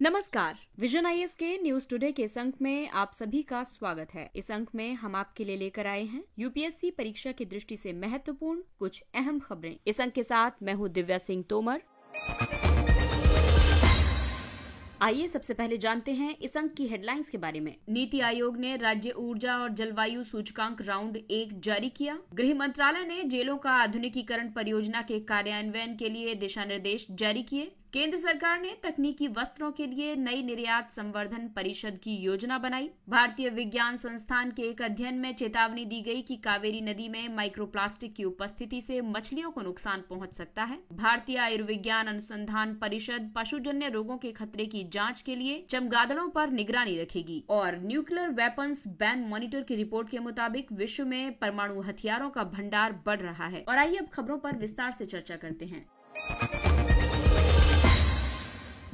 नमस्कार, vision IAS के news today के इस अंक में आप सभी का स्वागत है। इस अंक में हम आपके लिए लेकर आए हैं यूपीएससी परीक्षा की दृष्टि से महत्वपूर्ण कुछ अहम खबरें। इस अंक के साथ मैं हूँ दिव्या सिंह तोमर। आइए सबसे पहले जानते हैं इस अंक की हेडलाइंस के बारे में। नीति आयोग ने राज्य ऊर्जा और जलवायु सूचकांक राउंड 1 जारी किया। गृह मंत्रालय ने जेलों का आधुनिकीकरण परियोजना के कार्यान्वयन के लिए दिशा निर्देश जारी किए। केंद्र सरकार ने तकनीकी वस्त्रों के लिए नई निर्यात संवर्धन परिषद की योजना बनाई। भारतीय विज्ञान संस्थान के एक अध्ययन में चेतावनी दी गई कि कावेरी नदी में माइक्रोप्लास्टिक की उपस्थिति से मछलियों को नुकसान पहुंच सकता है। भारतीय आयुर्विज्ञान अनुसंधान परिषद पशुजन्य रोगों के खतरे की जांच के लिए चमगादड़ों पर निगरानी रखेगी। और न्यूक्लियर वेपन्स बैन मॉनिटर की रिपोर्ट के मुताबिक विश्व में परमाणु हथियारों का भंडार बढ़ रहा है। और आइए अब खबरों पर विस्तार से चर्चा करते हैं।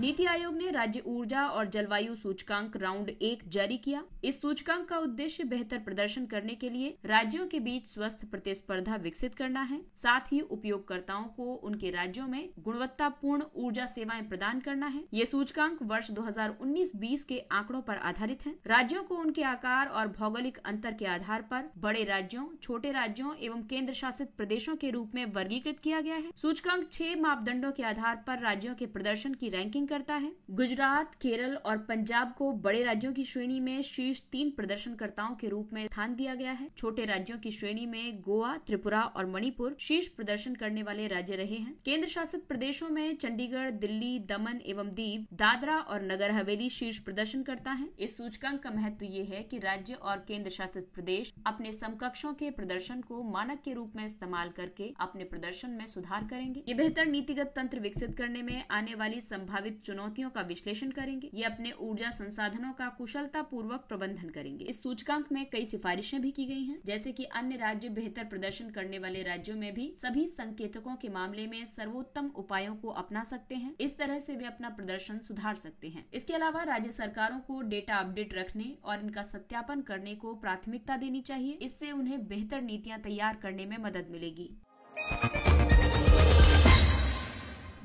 नीति आयोग ने राज्य ऊर्जा और जलवायु सूचकांक राउंड 1 जारी किया। इस सूचकांक का उद्देश्य बेहतर प्रदर्शन करने के लिए राज्यों के बीच स्वस्थ प्रतिस्पर्धा विकसित करना है, साथ ही उपयोगकर्ताओं को उनके राज्यों में गुणवत्तापूर्ण ऊर्जा सेवाएं प्रदान करना है। ये सूचकांक वर्ष 2019-20 के आंकड़ों पर आधारित हैं। राज्यों को उनके आकार और भौगोलिक अंतर के आधार पर बड़े राज्यों, छोटे राज्यों एवं केंद्र शासित प्रदेशों के रूप में वर्गीकृत किया गया है। सूचकांक 6 मापदंडों के आधार पर राज्यों के प्रदर्शन की रैंकिंग करता है। गुजरात, केरल और पंजाब को बड़े राज्यों की श्रेणी में शीर्ष 3 प्रदर्शनकर्ताओं के रूप में स्थान दिया गया है। छोटे राज्यों की श्रेणी में गोवा, त्रिपुरा और मणिपुर शीर्ष प्रदर्शन करने वाले राज्य रहे हैं। केंद्र शासित प्रदेशों में चंडीगढ़, दिल्ली, दमन एवं दीव, दादरा और नगर हवेली शीर्ष प्रदर्शन करता है। इस सूचकांक का महत्व ये है कि राज्य और केंद्र शासित प्रदेश अपने समकक्षों के प्रदर्शन को मानक के रूप में इस्तेमाल करके अपने प्रदर्शन में सुधार करेंगे। ये बेहतर नीतिगत तंत्र विकसित करने में आने वाली संभावित चुनौतियों का विश्लेषण करेंगे। ये अपने ऊर्जा संसाधनों का कुशलता पूर्वक प्रबंधन करेंगे। इस सूचकांक में कई सिफारिशें भी की गई हैं, जैसे कि अन्य राज्य बेहतर प्रदर्शन करने वाले राज्यों में भी सभी संकेतकों के मामले में सर्वोत्तम उपायों को अपना सकते हैं। इस तरह से वे अपना प्रदर्शन सुधार सकते हैं। इसके अलावा राज्य सरकारों को डेटा अपडेट रखने और इनका सत्यापन करने को प्राथमिकता देनी चाहिए। इससे उन्हें बेहतर नीतियां तैयार करने में मदद मिलेगी।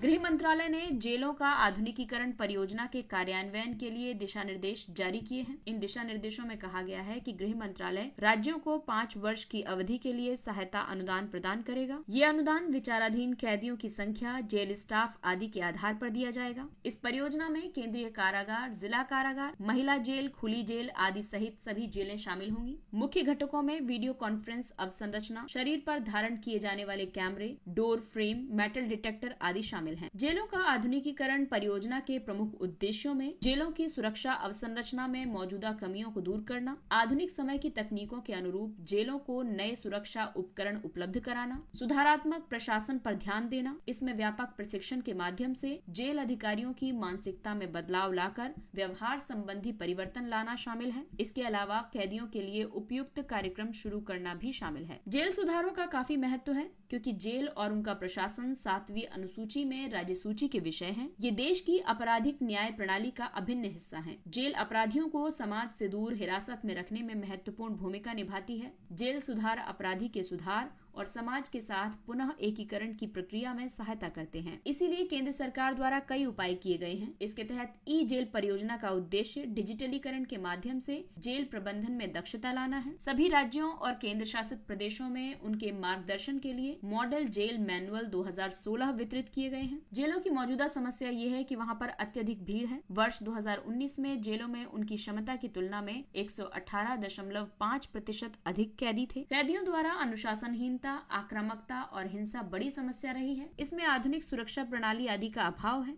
गृह मंत्रालय ने जेलों का आधुनिकीकरण परियोजना के कार्यान्वयन के लिए दिशा निर्देश जारी किए हैं। इन दिशा निर्देशों में कहा गया है कि गृह मंत्रालय राज्यों को 5 वर्ष की अवधि के लिए सहायता अनुदान प्रदान करेगा। ये अनुदान विचाराधीन कैदियों की संख्या, जेल स्टाफ आदि के आधार पर दिया जाएगा। इस परियोजना में केंद्रीय कारागार, जिला कारागार, महिला जेल, खुली जेल आदि सहित सभी जेलें शामिल होंगी। मुख्य घटकों में वीडियो कॉन्फ्रेंस अवसंरचना, शरीर पर धारण किए जाने वाले कैमरे, डोर फ्रेम, मेटल डिटेक्टर आदि शामिल हैं। जेलों का आधुनिकीकरण परियोजना के प्रमुख उद्देश्यों में जेलों की सुरक्षा अवसंरचना में मौजूदा कमियों को दूर करना, आधुनिक समय की तकनीकों के अनुरूप जेलों को नए सुरक्षा उपकरण उपलब्ध कराना, सुधारात्मक प्रशासन पर ध्यान देना। इसमें व्यापक प्रशिक्षण के माध्यम से जेल अधिकारियों की मानसिकता में बदलाव लाकर व्यवहार संबंधी परिवर्तन लाना शामिल है। इसके अलावा कैदियों के लिए उपयुक्त कार्यक्रम शुरू करना भी शामिल है। जेल सुधारों का काफी महत्व है, क्योंकि जेल और उनका प्रशासन 7वीं अनुसूची में राज्य सूची के विषय हैं। ये देश की आपराधिक न्याय प्रणाली का अभिन्न हिस्सा हैं। जेल अपराधियों को समाज से दूर हिरासत में रखने में महत्वपूर्ण भूमिका निभाती है। जेल सुधार अपराधी के सुधार और समाज के साथ पुनः एकीकरण की प्रक्रिया में सहायता करते हैं। इसीलिए केंद्र सरकार द्वारा कई उपाय किए गए हैं। इसके तहत ई जेल परियोजना का उद्देश्य डिजिटलीकरण के माध्यम से जेल प्रबंधन में दक्षता लाना है। सभी राज्यों और केंद्र शासित प्रदेशों में उनके मार्गदर्शन के लिए मॉडल जेल मैनुअल 2016 वितरित किए गए हैं। जेलों की मौजूदा समस्या ये है कि वहाँ पर अत्यधिक भीड़ है। वर्ष 2019 में जेलों में उनकी क्षमता की तुलना में 118.5% अधिक कैदी थे। कैदियों द्वारा अनुशासनहीनता, आक्रामकता और हिंसा बड़ी समस्या रही है। इसमें आधुनिक सुरक्षा प्रणाली आदि का अभाव है।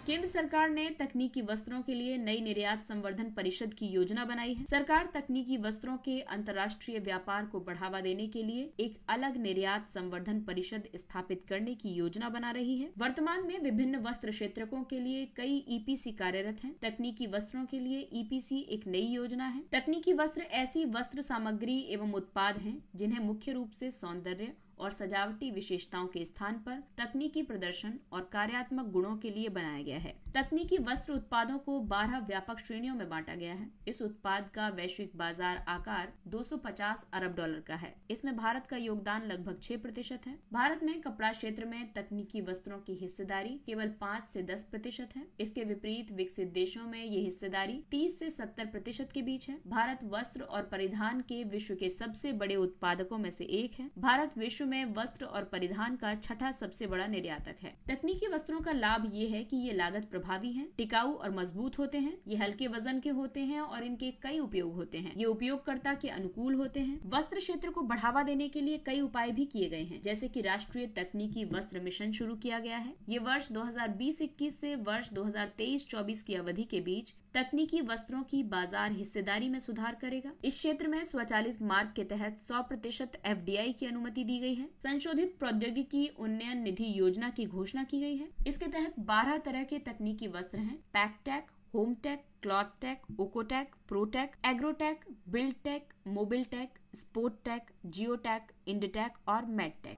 केंद्र सरकार ने तकनीकी वस्त्रों के लिए नई निर्यात संवर्धन परिषद की योजना बनाई है। सरकार तकनीकी वस्त्रों के अंतर्राष्ट्रीय व्यापार को बढ़ावा देने के लिए एक अलग निर्यात संवर्धन परिषद स्थापित करने की योजना बना रही है। वर्तमान में विभिन्न वस्त्र क्षेत्रकों के लिए कई ईपीसी कार्यरत हैं। तकनीकी वस्त्रों के लिए ईपीसी एक नई योजना है। तकनीकी वस्त्र ऐसी वस्त्र सामग्री एवं उत्पाद हैं जिन्हें मुख्य रूप से सौंदर्य और सजावटी विशेषताओं के स्थान पर तकनीकी प्रदर्शन और कार्यात्मक गुणों के लिए बनाया गया गया है। तकनीकी वस्त्र उत्पादों को 12 व्यापक श्रेणियों में बांटा गया है। इस उत्पाद का वैश्विक बाजार आकार 250 अरब डॉलर का है। इसमें भारत का योगदान लगभग 6% है। भारत में कपड़ा क्षेत्र में तकनीकी वस्त्रों की हिस्सेदारी केवल 5 से 10% है। इसके विपरीत विकसित देशों में ये हिस्सेदारी 30 से 70% के बीच है। भारत वस्त्र और परिधान के विश्व के सबसे बड़े उत्पादकों में से एक है। भारत विश्व में वस्त्र और परिधान का छठा सबसे बड़ा निर्यातक है। तकनीकी वस्त्रों का लाभ ये है कि ये लागत प्रभावी हैं, टिकाऊ और मजबूत होते हैं। ये हल्के वजन के होते हैं और इनके कई उपयोग होते हैं। ये उपयोगकर्ता के अनुकूल होते हैं। वस्त्र क्षेत्र को बढ़ावा देने के लिए कई उपाय भी किए गए हैं, जैसे कि राष्ट्रीय तकनीकी वस्त्र मिशन शुरू किया गया है। ये वर्ष 2020-21 से वर्ष 2023-24 की अवधि के बीच तकनीकी वस्त्रों की बाजार हिस्सेदारी में सुधार करेगा। इस क्षेत्र में स्वचालित मार्ग के तहत 100% FDI की अनुमति दी गई है। संशोधित प्रौद्योगिकी उन्नयन निधि योजना की घोषणा की गई है। इसके तहत 12 तरह के तकनीकी वस्त्र हैं: पैकटेक, hometech, clothtech, ओकोटेक, protic, agrotech, Buildtech, mobiltech, स्पोर्टटेक, geotech, इंडटेक और मेडटेक।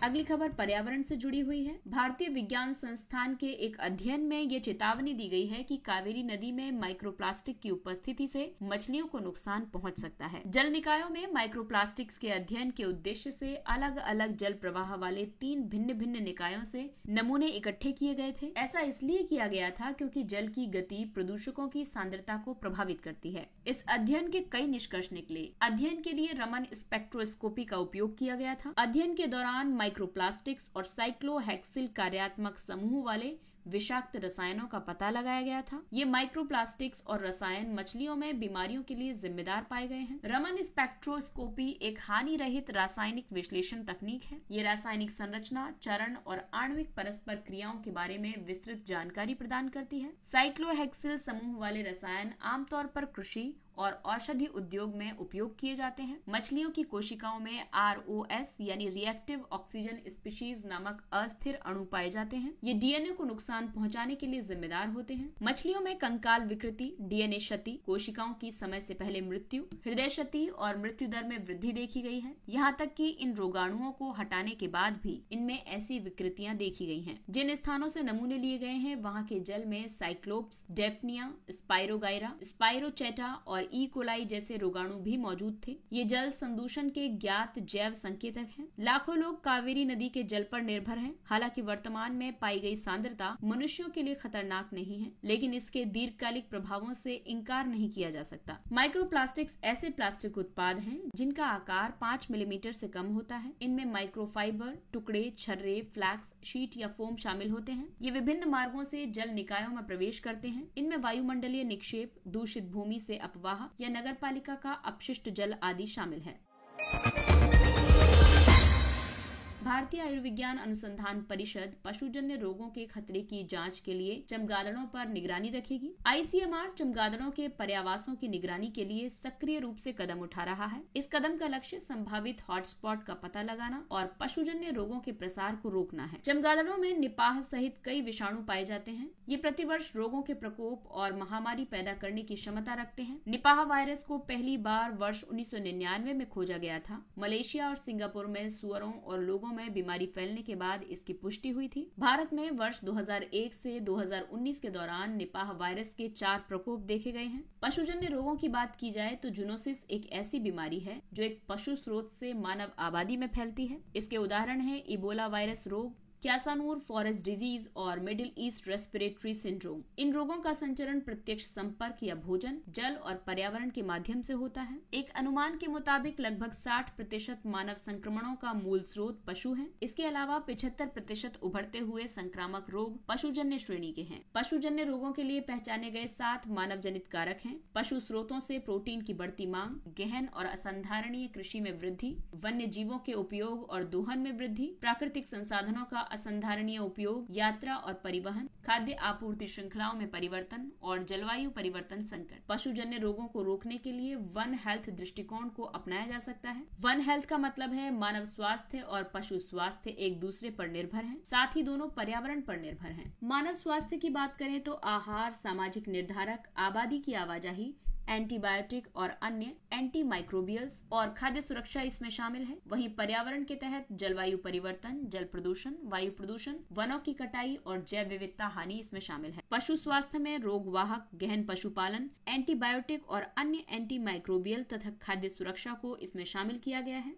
अगली खबर पर्यावरण से जुड़ी हुई है। भारतीय विज्ञान संस्थान के एक अध्ययन में ये चेतावनी दी गई है कि कावेरी नदी में माइक्रोप्लास्टिक की उपस्थिति से मछलियों को नुकसान पहुंच सकता है। जल निकायों में माइक्रोप्लास्टिक्स के अध्ययन के उद्देश्य से अलग अलग जल प्रवाह वाले 3 भिन्न भिन्न निकायों से नमूने इकट्ठे किए गए थे। ऐसा इसलिए किया गया था क्योंकि जल की गति प्रदूषकों की सांद्रता को प्रभावित करती है। इस अध्ययन के कई निष्कर्ष निकले। अध्ययन के लिए रमन स्पेक्ट्रोस्कोपी का उपयोग किया गया था। अध्ययन के दौरान माइक्रोप्लास्टिक्स और साइक्लोहेक्सिल कार्यात्मक समूह वाले विषाक्त रसायनों का पता लगाया गया था। ये माइक्रोप्लास्टिक्स और रसायन मछलियों में बीमारियों के लिए जिम्मेदार पाए गए हैं। रमन स्पेक्ट्रोस्कोपी एक हानि रहित रासायनिक विश्लेषण तकनीक है। ये रासायनिक संरचना, चरण और आणविक परस्पर क्रियाओं के बारे में विस्तृत जानकारी प्रदान करती है। साइक्लोहेक्सिल समूह वाले रसायन आमतौर पर कृषि और औषधि उद्योग में उपयोग किए जाते हैं। मछलियों की कोशिकाओं में ROS यानी रिएक्टिव ऑक्सीजन स्पीशीज नामक अस्थिर अणु पाए जाते हैं। ये DNA को नुकसान पहुंचाने के लिए जिम्मेदार होते हैं। मछलियों में कंकाल विकृति, DNA क्षति, कोशिकाओं की समय से पहले मृत्यु, हृदय क्षति और मृत्यु दर में वृद्धि देखी गई है। यहाँ तक कि इन रोगाणुओं को हटाने के बाद भी इनमें ऐसी विकृतियां देखी गई हैं। जिन स्थानों से नमूने लिए गए हैं वहाँ के जल में साइक्लोप्स, डेफनिया, स्पाइरोगाइरा, स्पाइरोचेटा और ई कोलाई जैसे रोगाणु भी मौजूद थे। ये जल संदूषण के ज्ञात जैव संकेतक हैं। लाखों लोग कावेरी नदी के जल पर निर्भर हैं। हालांकि वर्तमान में पाई गई सांद्रता मनुष्यों के लिए खतरनाक नहीं है, लेकिन इसके दीर्घकालिक प्रभावों से इनकार नहीं किया जा सकता। माइक्रोप्लास्टिक्स ऐसे प्लास्टिक उत्पाद हैं जिनका आकार 5 मिलीमीटर से कम होता है। इनमें माइक्रोफाइबर, टुकड़े, छर्रे, फ्लैक्स, शीट या फोम शामिल होते हैं। ये विभिन्न मार्गों से जल निकायों में प्रवेश करते हैं। इनमें वायुमंडलीय निक्षेप, दूषित भूमि से अपवाह या नगरपालिका का अपशिष्ट जल आदि शामिल है। भारतीय आयुर्विज्ञान अनुसंधान परिषद पशुजन्य रोगों के खतरे की जांच के लिए चमगादड़ों पर निगरानी रखेगी। ICMR चमगादड़ों के पर्यावासों की निगरानी के लिए सक्रिय रूप से कदम उठा रहा है। इस कदम का लक्ष्य संभावित हॉटस्पॉट का पता लगाना और पशुजन्य रोगों के प्रसार को रोकना है। चमगादड़ों में निपाह सहित कई विषाणु पाए जाते हैं। ये प्रतिवर्ष रोगों के प्रकोप और महामारी पैदा करने की क्षमता रखते हैं। निपाह वायरस को पहली बार वर्ष 1999 में खोजा गया था। मलेशिया और सिंगापुर में सुअरों और लोगों में बीमारी फैलने के बाद इसकी पुष्टि हुई थी। भारत में वर्ष 2001 से 2019 के दौरान निपाह वायरस के 4 प्रकोप देखे गए हैं। पशुजन्य रोगों की बात की जाए तो जूनोसिस एक ऐसी बीमारी है जो एक पशु स्रोत से मानव आबादी में फैलती है। इसके उदाहरण है इबोला वायरस रोग, क्यासानूर फॉरेस्ट डिजीज और मिडिल ईस्ट रेस्पिरेटरी सिंड्रोम। इन रोगों का संचरण प्रत्यक्ष संपर्क या भोजन, जल और पर्यावरण के माध्यम से होता है। एक अनुमान के मुताबिक लगभग 60% मानव संक्रमणों का मूल स्रोत पशु हैं। इसके अलावा 75% उभरते हुए संक्रामक रोग पशुजन्य श्रेणी के हैं। पशुजन्य रोगों के लिए पहचाने गए 7 मानव जनित कारक हैं: पशु स्रोतों से प्रोटीन की बढ़ती मांग, गहन और असंधारणीय कृषि में वृद्धि, वन्य जीवों के उपयोग और दोहन में वृद्धि, प्राकृतिक संसाधनों का असंधारणीय उपयोग, यात्रा और परिवहन, खाद्य आपूर्ति श्रृंखलाओं में परिवर्तन और जलवायु परिवर्तन संकट। पशुजन्य रोगों को रोकने के लिए वन हेल्थ दृष्टिकोण को अपनाया जा सकता है। वन हेल्थ का मतलब है मानव स्वास्थ्य और पशु स्वास्थ्य एक दूसरे पर निर्भर हैं, साथ ही दोनों पर्यावरण पर निर्भर हैं। मानव स्वास्थ्य की बात करें तो आहार, सामाजिक निर्धारक, आबादी की आवाजाही, एंटीबायोटिक और अन्य एंटी माइक्रोबियल्स और खाद्य सुरक्षा इसमें शामिल है। वहीं पर्यावरण के तहत जलवायु परिवर्तन, जल प्रदूषण, वायु प्रदूषण, वनों की कटाई और जैव विविधता हानि इसमें शामिल है। पशु स्वास्थ्य में रोगवाहक, गहन पशुपालन, एंटीबायोटिक और अन्य एंटी माइक्रोबियल तथा खाद्य सुरक्षा को इसमें शामिल किया गया है।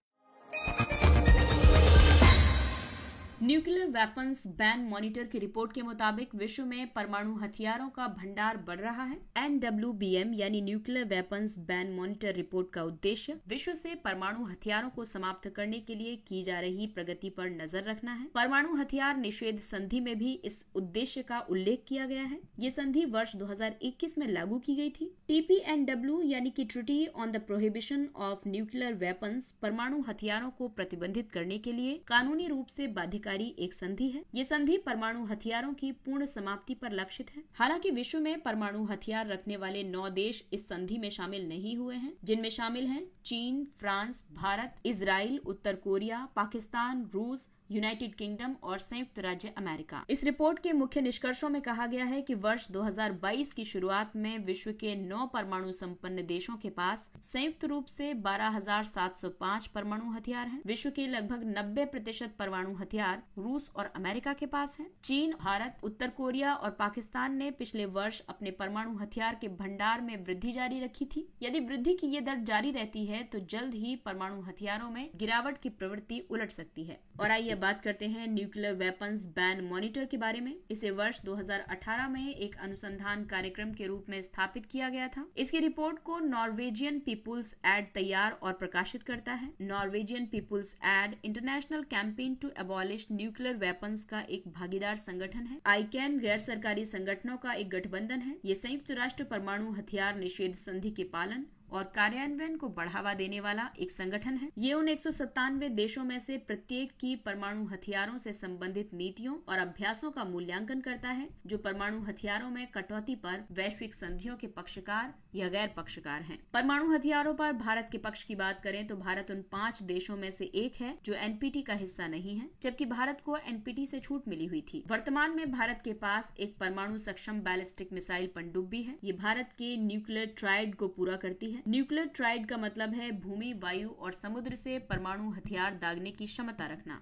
न्यूक्लियर वेपन्स बैन मॉनिटर की रिपोर्ट के मुताबिक विश्व में परमाणु हथियारों का भंडार बढ़ रहा है। NWBM यानी nuclear weapons ban monitor report का उद्देश्य विश्व से परमाणु हथियारों को समाप्त करने के लिए की जा रही प्रगति पर नजर रखना है। परमाणु हथियार निषेध संधि में भी इस उद्देश्य का उल्लेख किया गया है। ये संधि वर्ष 2021 में लागू की गई थी। TPNW यानी कि treaty on the prohibition of nuclear weapons परमाणु हथियारों को प्रतिबंधित करने के लिए कानूनी रूप से बाध्यकारी एक संधि है। ये संधि परमाणु हथियारों की पूर्ण समाप्ति पर लक्षित है। हालांकि विश्व में परमाणु हथियार रखने वाले 9 देश इस संधि में शामिल नहीं हुए हैं, जिनमें शामिल हैं चीन, फ्रांस, भारत, इजराइल, उत्तर कोरिया, पाकिस्तान, रूस, यूनाइटेड किंगडम और संयुक्त राज्य अमेरिका। इस रिपोर्ट के मुख्य निष्कर्षों में कहा गया है कि वर्ष 2022 की शुरुआत में विश्व के 9 परमाणु संपन्न देशों के पास संयुक्त रूप से 12,705 परमाणु हथियार हैं। विश्व के लगभग 90% परमाणु हथियार रूस और अमेरिका के पास हैं। चीन, भारत, उत्तर कोरिया और पाकिस्तान ने पिछले वर्ष अपने परमाणु हथियार के भंडार में वृद्धि जारी रखी थी। यदि वृद्धि की ये दर जारी रहती है तो जल्द ही परमाणु हथियारों में गिरावट की प्रवृत्ति उलट सकती है। और आइए बात करते हैं न्यूक्लियर वेपन्स बैन मॉनिटर के बारे में। इसे वर्ष 2018 में एक अनुसंधान कार्यक्रम के रूप में स्थापित किया गया था। इसकी रिपोर्ट को नॉर्वेजियन पीपुल्स एड तैयार और प्रकाशित करता है। Norwegian People's Aid International Campaign to Abolish Nuclear Weapons का एक भागीदार संगठन है। आईकैन गैर सरकारी संगठनों का एक गठबंधन है। ये संयुक्त राष्ट्र परमाणु हथियार निषेध संधि के पालन और कार्यान्वयन को बढ़ावा देने वाला एक संगठन है। ये उन 197 देशों में से प्रत्येक की परमाणु हथियारों से संबंधित नीतियों और अभ्यासों का मूल्यांकन करता है, जो परमाणु हथियारों में कटौती पर वैश्विक संधियों के पक्षकार या गैर पक्षकार हैं। परमाणु हथियारों पर भारत के पक्ष की बात करें तो भारत उन 5 देशों में से एक है जो NPT का हिस्सा नहीं है, जबकि भारत को NPT से छूट मिली हुई थी। वर्तमान में भारत के पास एक परमाणु सक्षम बैलिस्टिक मिसाइल पनडुब्बी है। ये भारत के न्यूक्लियर ट्राइड को पूरा करती है। न्यूक्लियर ट्राइड का मतलब है भूमि, वायु और समुद्र से परमाणु हथियार दागने की क्षमता रखना।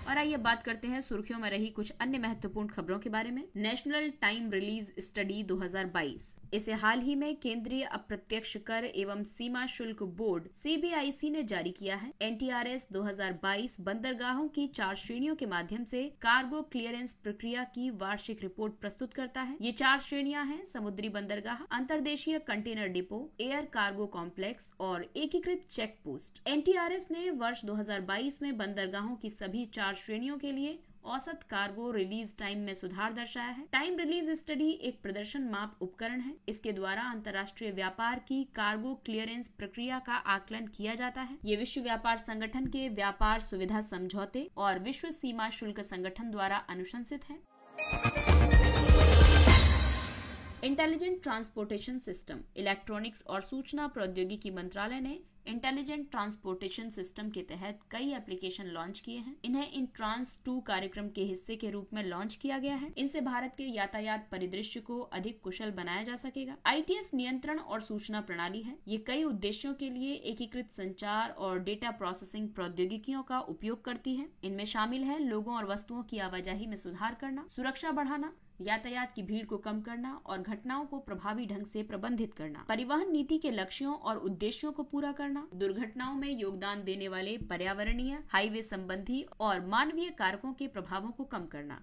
और आइए बात करते हैं सुर्खियों में रही कुछ अन्य महत्वपूर्ण खबरों के बारे में। नेशनल टाइम रिलीज स्टडी 2022, इसे हाल ही में केंद्रीय अप्रत्यक्ष कर एवं सीमा शुल्क बोर्ड CBIC ने जारी किया है। NTRS 2022 बंदरगाहों की 4 श्रेणियों के माध्यम से कार्गो क्लियरेंस प्रक्रिया की वार्षिक रिपोर्ट प्रस्तुत करता है। ये 4 श्रेणियां हैं: समुद्री बंदरगाह, अंतर्देशीय container depot, air cargo complex और एकीकृत चेक पोस्ट। NTRS ने वर्ष 2022 में बंदरगाहों की सभी 4 श्रेणियों के लिए औसत कार्गो रिलीज टाइम में सुधार दर्शाया है। टाइम रिलीज स्टडी एक प्रदर्शन माप उपकरण है। इसके द्वारा अंतर्राष्ट्रीय व्यापार की कार्गो क्लियरेंस प्रक्रिया का आकलन किया जाता है। ये विश्व व्यापार संगठन के व्यापार सुविधा समझौते और विश्व सीमा शुल्क संगठन द्वारा अनुशंसित है। इंटेलिजेंट ट्रांसपोर्टेशन सिस्टम, इलेक्ट्रॉनिक्स और सूचना प्रौद्योगिकी मंत्रालय ने इंटेलिजेंट ट्रांसपोर्टेशन सिस्टम के तहत कई एप्लीकेशन लॉन्च किए हैं। इन्हें इन ट्रांस 2 कार्यक्रम के हिस्से के रूप में लॉन्च किया गया है। इनसे भारत के यातायात परिदृश्य को अधिक कुशल बनाया जा सकेगा। ITS नियंत्रण और सूचना प्रणाली है। ये कई उद्देश्यों के लिए एकीकृत संचार और डेटा प्रोसेसिंग प्रौद्योगिकियों का उपयोग करती है। इनमें शामिल है लोगों और वस्तुओं की आवाजाही में सुधार करना, सुरक्षा बढ़ाना, यातायात की भीड़ को कम करना और घटनाओं को प्रभावी ढंग से प्रबंधित करना, परिवहन नीति के लक्ष्यों और उद्देश्यों को पूरा करना, दुर्घटनाओं में योगदान देने वाले पर्यावरणीय, हाईवे संबंधी और मानवीय कारकों के प्रभावों को कम करना।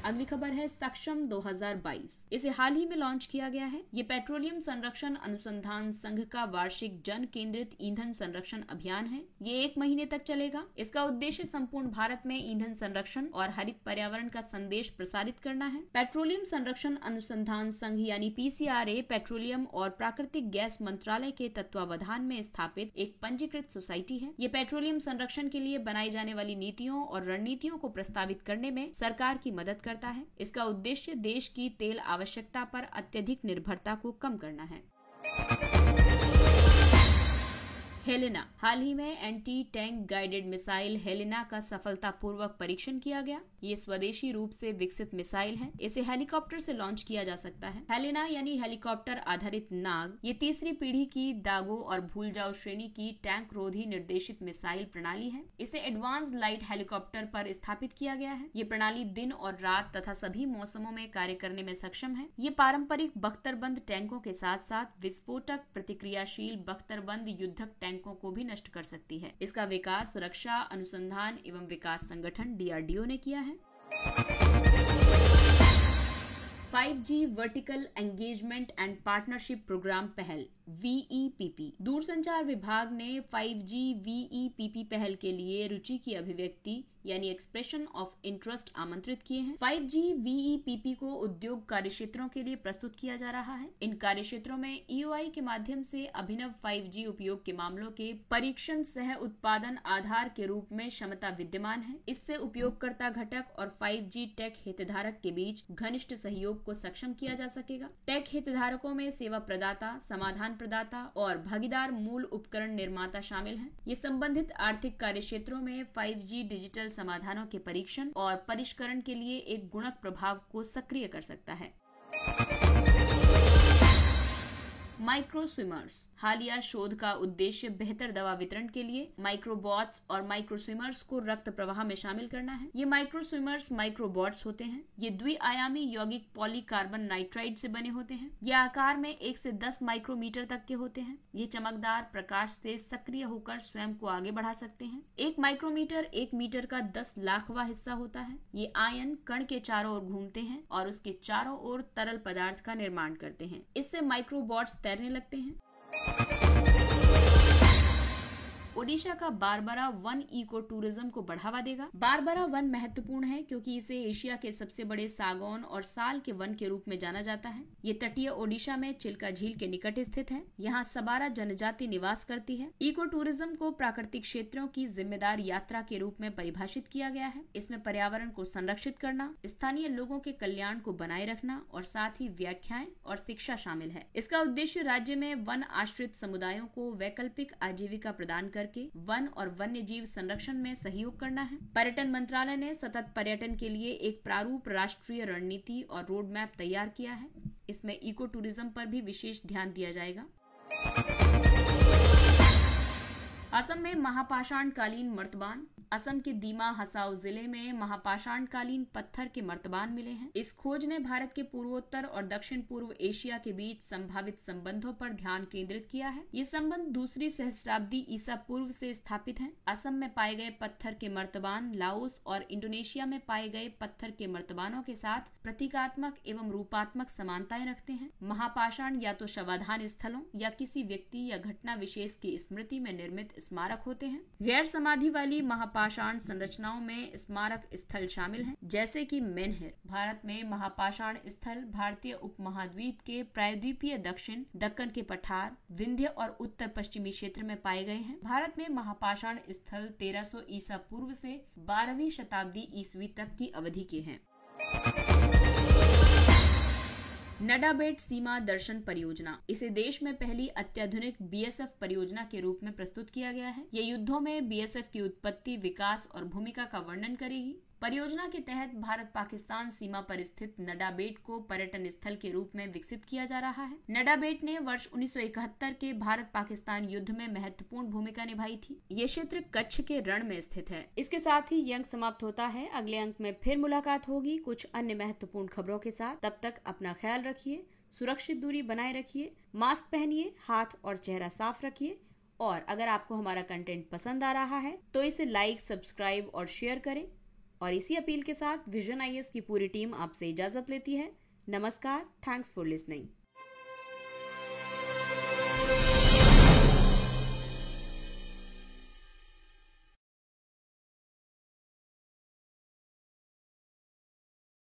अगली खबर है सक्षम 2022, इसे हाल ही में लॉन्च किया गया है। ये पेट्रोलियम संरक्षण अनुसंधान संघ का वार्षिक जन केंद्रित ईंधन संरक्षण अभियान है। ये 1 महीने तक चलेगा। इसका उद्देश्य संपूर्ण भारत में ईंधन संरक्षण और हरित पर्यावरण का संदेश प्रसारित करना है। पेट्रोलियम संरक्षण अनुसंधान संघ यानी PCRA पेट्रोलियम और प्राकृतिक गैस मंत्रालय के तत्वावधान में स्थापित एक पंजीकृत सोसाइटी है। ये पेट्रोलियम संरक्षण के लिए बनाई जाने वाली नीतियों और रणनीतियों को प्रस्तावित करने में सरकार की मदद करता है। इसका उद्देश्य देश की तेल आवश्यकता पर अत्यधिक निर्भरता को कम करना है। हेलेना, हाल ही में anti tank guided missile Helena का सफलतापूर्वक परीक्षण किया गया। ये स्वदेशी रूप से विकसित मिसाइल है। इसे हेलीकॉप्टर से लॉन्च किया जा सकता है। हेलेना यानी हेलीकॉप्टर आधारित नाग ये तीसरी पीढ़ी की दागो और भूल जाओ श्रेणी की टैंक रोधी निर्देशित मिसाइल प्रणाली है। इसे एडवांस लाइट हेलीकॉप्टर पर स्थापित किया गया है। ये प्रणाली दिन और रात तथा सभी मौसमों में कार्य करने में सक्षम है। ये पारंपरिक बख्तरबंद टैंकों के साथ साथ विस्फोटक प्रतिक्रियाशील बख्तरबंद युद्धक टैंकों को भी नष्ट कर सकती है। इसका विकास रक्षा अनुसंधान एवं विकास संगठन DRDO ने किया है। 5G vertical engagement and partnership program पहल VEPP। दूरसंचार विभाग ने 5G VEPP पहल के लिए रुचि की अभिव्यक्ति यानी एक्सप्रेशन ऑफ इंटरेस्ट आमंत्रित किए हैं। 5G VEPP को उद्योग कार्यक्षेत्रों के लिए प्रस्तुत किया जा रहा है। इन कार्यक्षेत्रों में EOI के माध्यम से अभिनव 5G उपयोग के मामलों के परीक्षण सह उत्पादन आधार के रूप में क्षमता विद्यमान है। इससे उपयोगकर्ता घटक और 5G टेक हितधारक के बीच घनिष्ठ सहयोग को सक्षम किया जा सकेगा। टेक हितधारकों में सेवा प्रदाता, समाधान प्रदाता और भागीदार मूल उपकरण निर्माता शामिल हैं। ये संबंधित आर्थिक कार्यक्षेत्रों में 5G डिजिटल समाधानों के परीक्षण और परिष्करण के लिए एक गुणक प्रभाव को सक्रिय कर सकता है। Micro swimmers. हालिया शोध का उद्देश्य बेहतर दवा वितरण के लिए माइक्रोबॉट्स और माइक्रो स्विमर्स को रक्त प्रवाह में शामिल करना है। ये माइक्रो स्विमर्स माइक्रोबॉट्स होते हैं। ये द्विआयामी यौगिक पॉलीकार्बन नाइट्राइड से बने होते हैं। ये आकार में 1 से 10 माइक्रोमीटर तक के होते हैं। ये चमकदार प्रकाश से सक्रिय होकर स्वयं को आगे बढ़ा सकते हैं। 1 माइक्रोमीटर 1 मीटर का 10 लाखवां हिस्सा होता है। ये आयन कण के चारों ओर घूमते हैं और उसके चारों ओर तरल पदार्थ का निर्माण करते हैं। इससे माइक्रोबॉट्स तैरने लगते हैं। ओडिशा का बारबरा वन इको टूरिज्म को बढ़ावा देगा। बारबरा वन महत्वपूर्ण है क्योंकि इसे एशिया के सबसे बड़े सागौन और साल के वन के रूप में जाना जाता है। ये तटीय ओडिशा में चिल्का झील के निकट स्थित है। यहाँ सबारा जनजाति निवास करती है। इको टूरिज्म को प्राकृतिक क्षेत्रों की जिम्मेदार यात्रा के रूप में परिभाषित किया गया है। इसमें पर्यावरण को संरक्षित करना, स्थानीय लोगों के कल्याण को बनाए रखना और साथ ही व्याख्याएं और शिक्षा शामिल है। इसका उद्देश्य राज्य में वन आश्रित समुदायों को वैकल्पिक आजीविका प्रदान करके वन और वन्य जीव संरक्षण में सहयोग करना है। पर्यटन मंत्रालय ने सतत पर्यटन के लिए एक प्रारूप राष्ट्रीय रणनीति और रोड मैप तैयार किया है। इसमें इको टूरिज्म पर भी विशेष ध्यान दिया जाएगा। असम में महापाषाण कालीन मर्तबान। असम के दीमा हसाओ जिले में महापाषाण कालीन पत्थर के मर्तबान मिले हैं। इस खोज ने भारत के पूर्वोत्तर और दक्षिण पूर्व एशिया के बीच संभावित संबंधों पर ध्यान केंद्रित किया है। ये संबंध दूसरी सहस्राब्दी ईसा पूर्व से स्थापित हैं। असम में पाए गए पत्थर के मर्तबान लाओस और इंडोनेशिया में पाए गए पत्थर के मर्तबानों के साथ प्रतीकात्मक एवं रूपात्मक समानताएं रखते हैं। महापाषाण या तो शवाधान स्थलों या किसी व्यक्ति या घटना विशेष की स्मृति में निर्मित स्मारक होते हैं। गैर समाधि वाली महापाषाण संरचनाओं में स्मारक स्थल शामिल हैं, जैसे कि मेनहिर। भारत में महापाषाण स्थल भारतीय उपमहाद्वीप के प्रायद्वीपीय दक्षिण, दक्कन के पठार, विंध्य और उत्तर पश्चिमी क्षेत्र में पाए गए हैं। भारत में महापाषाण स्थल 1300 ईसा पूर्व से 12वीं शताब्दी ईस्वी तक की अवधि के हैं। नडाबेट सीमा दर्शन परियोजना। इसे देश में पहली अत्याधुनिक BSF परियोजना के रूप में प्रस्तुत किया गया है। ये युद्धों में BSF की उत्पत्ति, विकास और भूमिका का वर्णन करेगी। परियोजना के तहत भारत पाकिस्तान सीमा पर स्थित नडाबेट को पर्यटन स्थल के रूप में विकसित किया जा रहा है। नडाबेट ने वर्ष 1971 के भारत पाकिस्तान युद्ध में महत्वपूर्ण भूमिका निभाई थी। ये क्षेत्र कच्छ के रण में स्थित है। इसके साथ ही ये अंक समाप्त होता है। अगले अंक में फिर मुलाकात होगी कुछ अन्य महत्वपूर्ण खबरों के साथ। तब तक अपना ख्याल रखिए, सुरक्षित दूरी बनाए रखिए, मास्क पहनिए, हाथ और चेहरा साफ रखिए और अगर आपको हमारा कंटेंट पसंद आ रहा है तो इसे लाइक, सब्सक्राइब और शेयर करें। और इसी अपील के साथ विजन IAS की पूरी टीम आपसे इजाजत लेती है। नमस्कार, थैंक्स फॉर लिसनिंग।